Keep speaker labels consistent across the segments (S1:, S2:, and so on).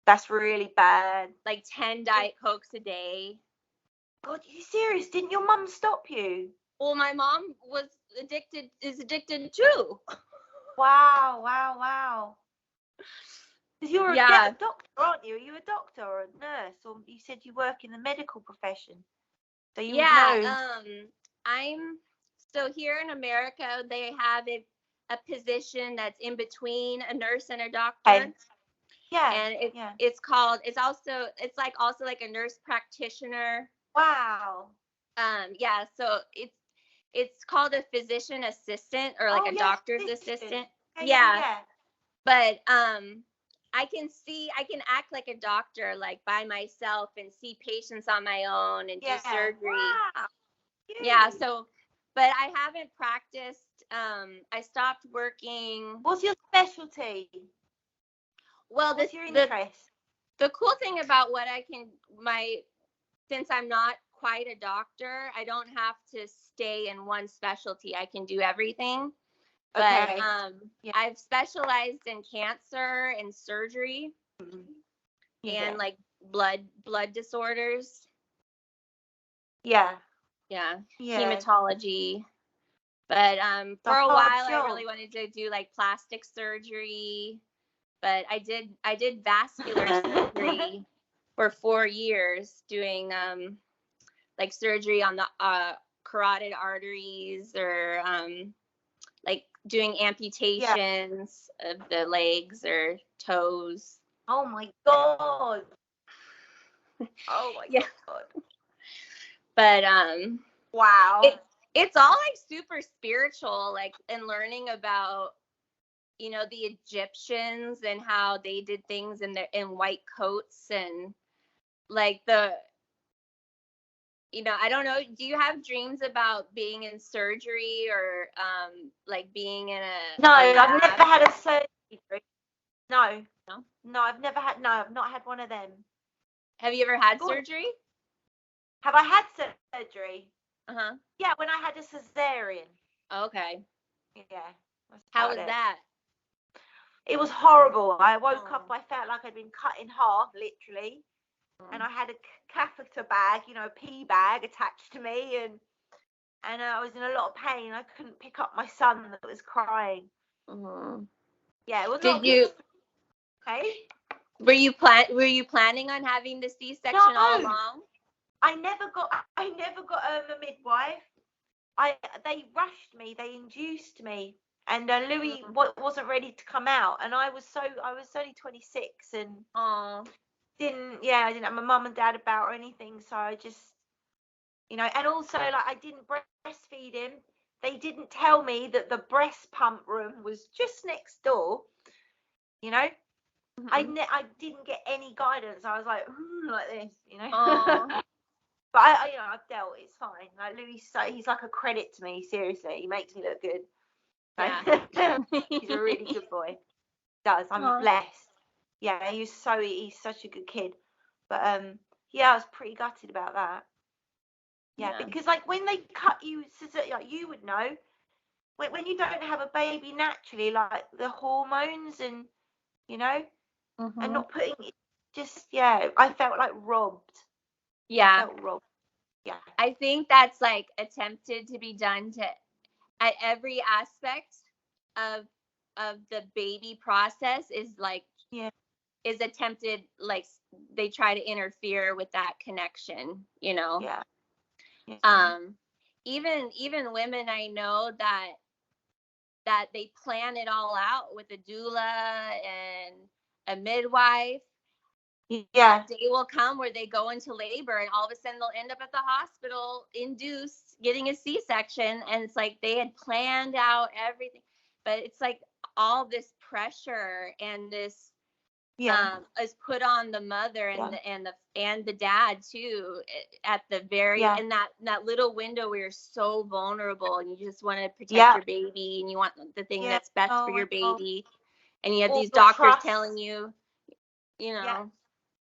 S1: That's really bad.
S2: Like 10 Diet Cokes a day.
S1: God, you serious? Didn't your mum stop you?
S2: Well, my mom is addicted too.
S1: Wow. Because you're a doctor, aren't you? Are you a doctor or a nurse? Or you said you work in the medical profession. So you would know.
S2: So here in America, they have a position that's in between a nurse and a doctor.
S1: Okay. Yeah.
S2: And it's also like a nurse practitioner.
S1: Wow.
S2: So it's called a physician assistant or like a doctor's assistant. Yeah. But I can act like a doctor, like by myself, and see patients on my own and do surgery.
S1: Wow.
S2: Yeah. So, but I haven't practiced. I stopped working.
S1: What's your specialty?
S2: Well,
S1: what's your interest?
S2: The cool thing about what since I'm not quite a doctor, I don't have to stay in one specialty. I can do everything. But I've specialized in cancer and surgery and like blood disorders.
S1: Yeah.
S2: Hematology. But for a while I really wanted to do like plastic surgery. But I did vascular surgery for 4 years, doing like surgery on the carotid arteries, or like doing amputations of the legs or toes.
S1: Oh my God. Oh my God.
S2: But
S1: wow.
S2: It's all like super spiritual, like, and learning about, you know, the Egyptians and how they did things in white coats, and like I don't know. Do you have dreams about being in surgery or like being in a?
S1: No, I've never had a surgery. No, I've never had. No, I've not had one of them.
S2: Have you ever had surgery?
S1: Have I had surgery?
S2: Uh-huh.
S1: Yeah, when I had a cesarean.
S2: Okay.
S1: Yeah.
S2: How was that?
S1: It was horrible. I woke up, I felt like I'd been cut in half, literally. And I had a catheter bag, a pee bag attached to me, and I was in a lot of pain. I couldn't pick up my son that was crying.
S2: Mm-hmm.
S1: Yeah, it was.
S2: Did you?
S1: Hey.
S2: Were you planning on having the C-section all along?
S1: I never got a midwife. They rushed me. They induced me, and Louis wasn't ready to come out, and I was only 26, and I didn't have my mum and dad about or anything, so I just, and also, like, I didn't breastfeed him. They didn't tell me that the breast pump room was just next door. I didn't get any guidance. I was like this, But I've dealt. It's fine. Like, Louis, he's like a credit to me. Seriously, he makes me look good. Yeah. He's a really good boy. He does. I'm blessed. Yeah, he's such a good kid. But I was pretty gutted about that. Yeah, because like when they cut you, like you would know, when you don't have a baby naturally, like the hormones and and not putting it, just I felt like robbed.
S2: Yeah.
S1: I felt robbed. Yeah.
S2: I think that's like attempted to be done at every aspect of the baby process, is like is attempted, like they try to interfere with that connection,
S1: Yeah.
S2: Even women I know that they plan it all out with a doula and a midwife.
S1: Yeah.
S2: That day will come where they go into labor, and all of a sudden they'll end up at the hospital induced, getting a C-section, and it's like they had planned out everything, but it's like all this pressure and this is put on the mother and the dad too, at the very in that little window where you're so vulnerable and you just want to protect your baby, and you want the thing that's best for your baby, and you have these doctors telling you,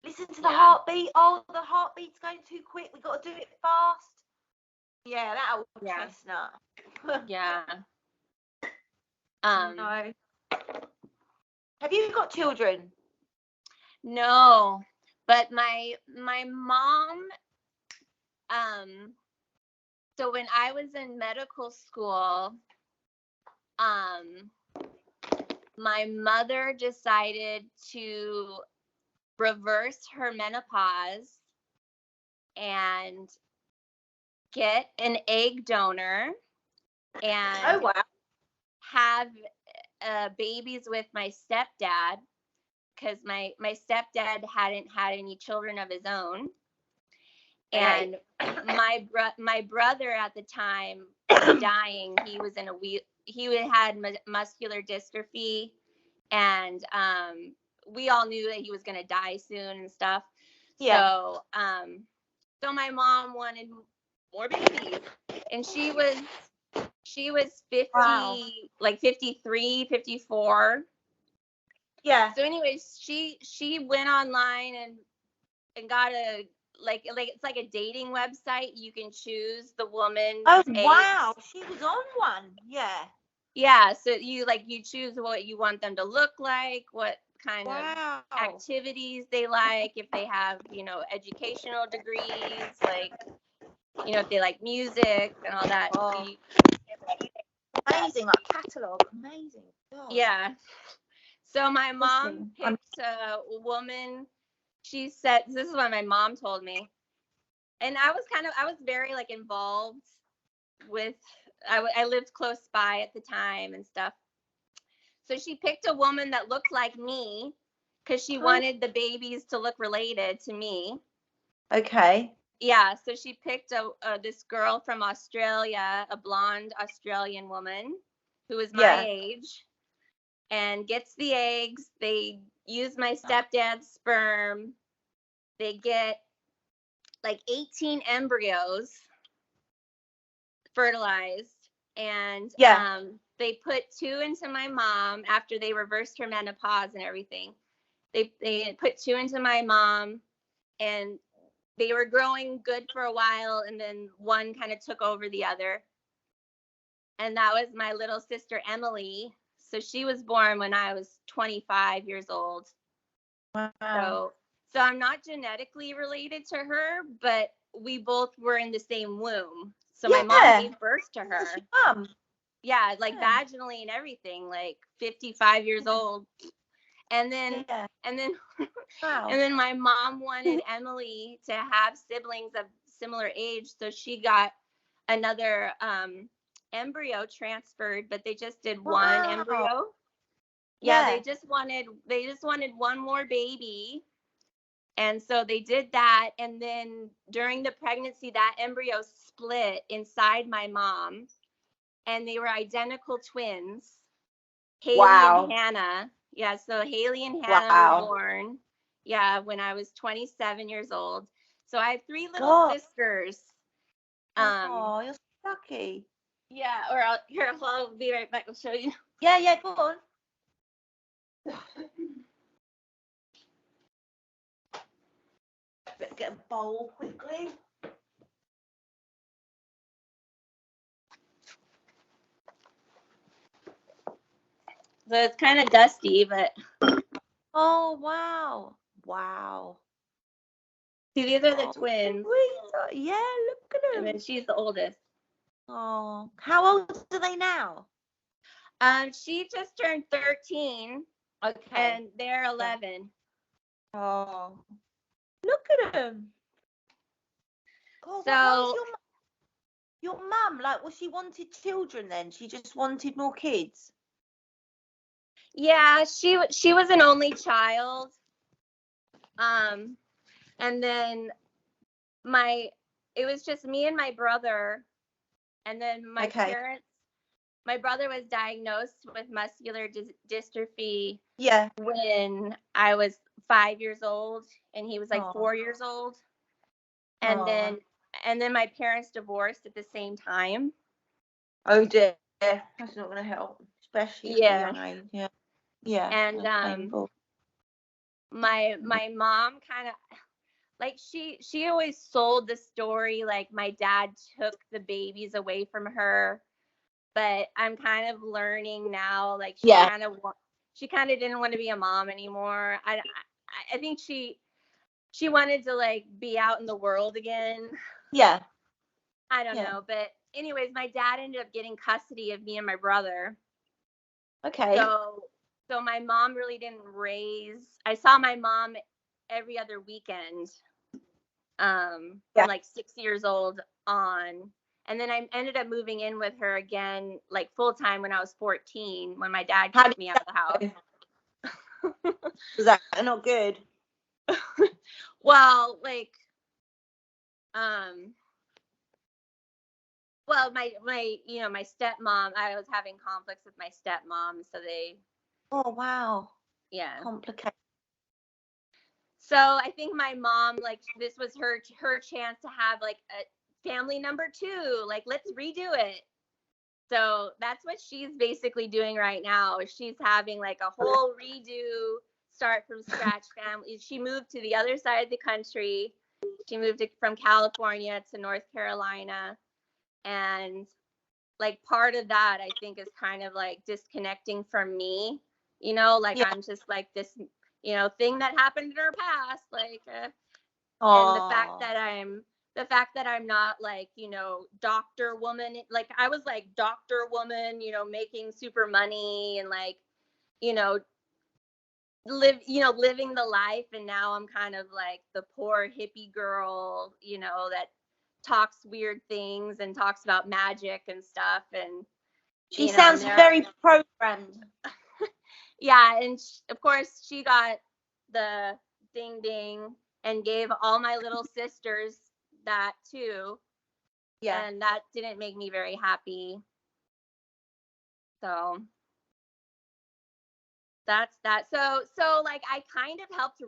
S1: listen to the heartbeat. Oh, the heartbeat's going too quick. We got to do it fast. Yeah, that old chestnut.
S2: Yeah.
S1: No. Have you got children?
S2: No, but my mom, so when I was in medical school, my mother decided to reverse her menopause and get an egg donor and have babies with my stepdad, because my stepdad hadn't had any children of his own. And my brother at the time was dying. He was in he had muscular dystrophy, and we all knew that he was going to die soon and stuff. Yeah. So my mom wanted more babies, and she was 50, like 53, 54. Yeah. So anyways, she went online and got a like it's like a dating website. You can choose the woman's age.
S1: Wow, she was on one. Yeah.
S2: Yeah, so you choose what you want them to look like, what kind of activities they like, if they have, educational degrees, like, if they like music and all that.
S1: Amazing, like catalog, amazing. God.
S2: Yeah. So my mom picked a woman. She said, this is what my mom told me. And I was very like involved with, I lived close by at the time and stuff. So she picked a woman that looked like me because she wanted the babies to look related to me.
S1: Okay.
S2: Yeah, so she picked this girl from Australia, a blonde Australian woman who was my age, and gets the eggs. They use my stepdad's sperm. They get like 18 embryos fertilized, and they put 2 into my mom after they reversed her menopause and everything. They put 2 into my mom, and they were growing good for a while, and then one kind of took over the other. And that was my little sister, Emily. So she was born when I was 25 years old. Wow. So I'm not genetically related to her, but we both were in the same womb. So my mom gave birth to her. Yeah, like vaginally and everything, like 55 years old. And then and then my mom wanted Emily to have siblings of similar age, so she got another embryo transferred, but they just did one embryo. Yeah, they just wanted one more baby. And so they did that, and then during the pregnancy that embryo split inside my mom, and they were identical twins. Haley and Hannah. Yeah, so Haley and Hannah were born, when I was 27 years old. So I have 3 little sisters.
S1: Oh, you're so lucky.
S2: Yeah, I'll be right back. I'll show you.
S1: Yeah, go on. Better get a bowl quickly.
S2: So it's kind of dusty, but.
S1: Oh, wow.
S2: See, these are the twins.
S1: Yeah, look at them.
S2: And then she's the oldest.
S1: Oh, how old are they now?
S2: She just turned 13. Okay. And they're 11.
S1: Oh, look at them. God,
S2: so
S1: your mum, like, was she wanted children then? She just wanted more kids?
S2: Yeah, she was an only child. And then it was just me and my brother, and then my parents. My brother was diagnosed with muscular dystrophy. Yeah. When I was 5 years old, and he was like 4 years old, and then my parents divorced at the same time.
S1: Oh dear, that's not going to help, especially at a young age. Yeah.
S2: And my mom kind of. Like she always sold the story like my dad took the babies away from her, but I'm kind of learning now, like she kind of didn't want to be a mom anymore. I think she wanted to like be out in the world again.
S1: Yeah.
S2: I don't know, but anyways, my dad ended up getting custody of me and my brother.
S1: Okay.
S2: So my mom really didn't raise. I saw my mom every other weekend, from like 6 years old on. And then I ended up moving in with her again, like full time when I was 14, when my dad kicked me out of the house.
S1: Was that not good?
S2: Well, like, well, my my stepmom, I was having conflicts with my stepmom, so they.
S1: Oh wow.
S2: Yeah.
S1: Complicated.
S2: So I think my mom, like, this was her chance to have like a family number 2. Like, let's redo it. So that's what she's basically doing right now. She's having like a whole redo, start from scratch family. She moved to the other side of the country. She moved from California to North Carolina. And like part of that, I think, is kind of like disconnecting from me, like I'm just like this, thing that happened in her past, like, and the fact that I'm not like, doctor woman, like I was like doctor woman, making super money and like, living the life. And now I'm kind of like the poor hippie girl, that talks weird things and talks about magic and stuff. And
S1: she sounds very programmed.
S2: Yeah. And of course she got the ding ding and gave all my little sisters that too. Yeah. And that didn't make me very happy. So that's that. So like I kind of helped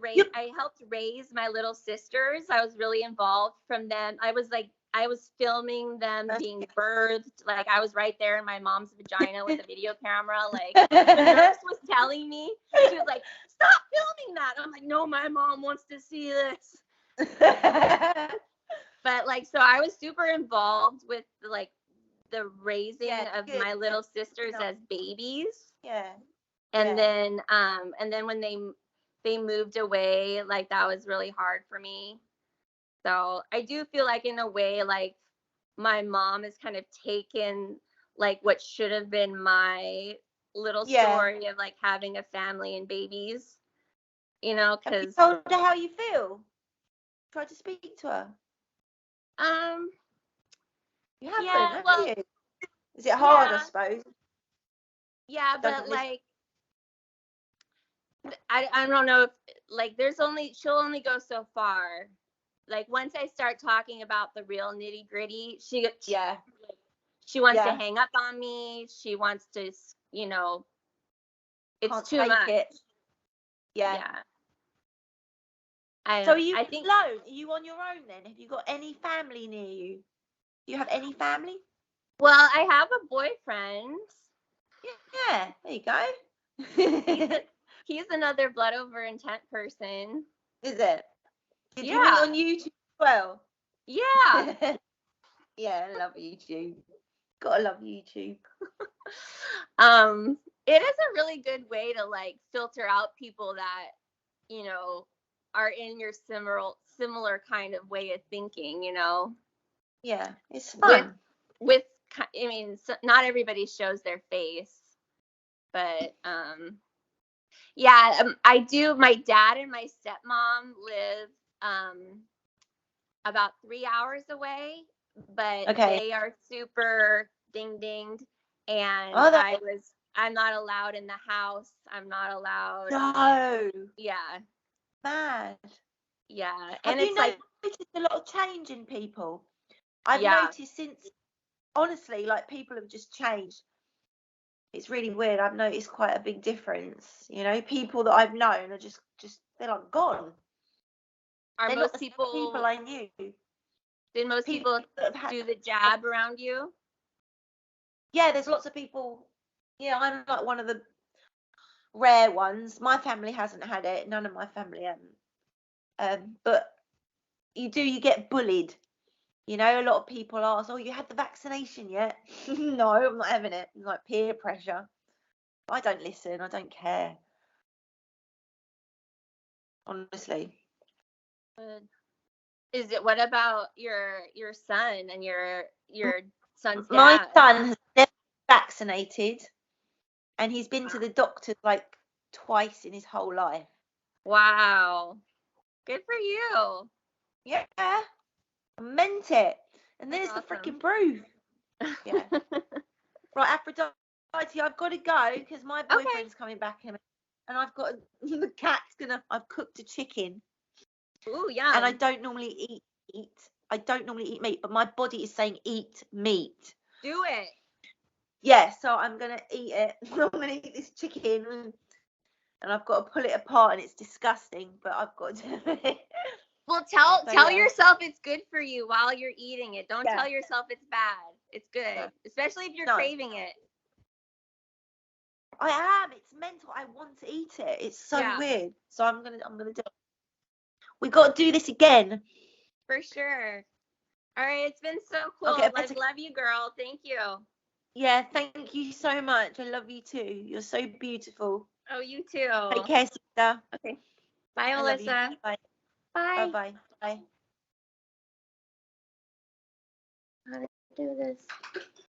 S2: raise my little sisters. I was really involved from them. I was filming them being birthed. Like I was right there in my mom's vagina with a video camera. Like the nurse was telling me, she was like, "Stop filming that." I'm like, "No, my mom wants to see this." But like, so I was super involved with like the raising of my little sisters as babies.
S1: Yeah.
S2: And then when they moved away, like that was really hard for me. So I do feel like in a way, like my mom has kind of taken like what should have been my little story of like having a family and babies, because.
S1: Have you told her how you feel? Try to speak to her. You haven't, have you? Is it hard, I suppose?
S2: Yeah, but like, I don't know if like she'll only go so far. Like once I start talking about the real nitty gritty, she wants to hang up on me. She wants to, it's
S1: can't
S2: too much.
S1: It. Yeah. So are you alone? Are you on your own then? Have you got any family near you? Do you have any family?
S2: Well, I have a boyfriend.
S1: Yeah, there you go.
S2: He's another blood over intent person.
S1: Is it? Did you meet on YouTube as well?
S2: Yeah.
S1: Yeah, I love YouTube. Gotta love YouTube.
S2: It is a really good way to like filter out people that, are in your similar kind of way of thinking,
S1: Yeah, it's fun.
S2: With I mean, not everybody shows their face, but I do. My dad and my stepmom live about 3 hours away, but they are super ding dinged, and I'm not allowed in the house. I'm not allowed.
S1: No.
S2: Yeah.
S1: Mad.
S2: Yeah.
S1: And it's like noticed a lot of change in people. I've noticed since, honestly, like people have just changed. It's really weird. I've noticed quite a big difference. People that I've known are just they're like gone.
S2: Are most people
S1: I knew?
S2: Did most people do the jab around you?
S1: Yeah, there's lots of people. Yeah, I'm like one of the rare ones. My family hasn't had it. None of my family haven't. But you get bullied. A lot of people ask, "Oh, you had the vaccination yet?" No, I'm not having it. It's like peer pressure. I don't listen. I don't care. honestly.
S2: Good. Is it? What about your son and your son's dad?
S1: My son has never been vaccinated, and he's been to the doctor like twice in his whole life.
S2: Wow. Good for you.
S1: Yeah, I meant it. And there's
S2: That's
S1: the
S2: awesome.
S1: freaking proof. Yeah. Right, Aphrodite, I've got to go because my boyfriend's coming back in a minute, and I've got the cat's gonna. I've cooked a chicken.
S2: Ooh, yum.
S1: And I don't normally eat meat. I don't normally eat meat, but my body is saying eat meat.
S2: Do it.
S1: Yeah, so I'm gonna eat it. I'm gonna eat this chicken, and I've got to pull it apart, and it's disgusting, but I've got to do it.
S2: Well, tell yourself it's good for you while you're eating it. Don't tell yourself it's bad. It's good, especially if you're craving it.
S1: I am. It's mental. I want to eat it. It's so weird. So I'm gonna do it. We got to do this again.
S2: For sure. All right, it's been so cool. I love you, girl. Thank you.
S1: Yeah, thank you so much. I love you too. You're so beautiful.
S2: Oh, you too.
S1: Take care, sister.
S2: Okay. Bye, Alyssa.
S1: Bye.
S2: Bye.
S1: Bye. Bye.
S2: How do I do this?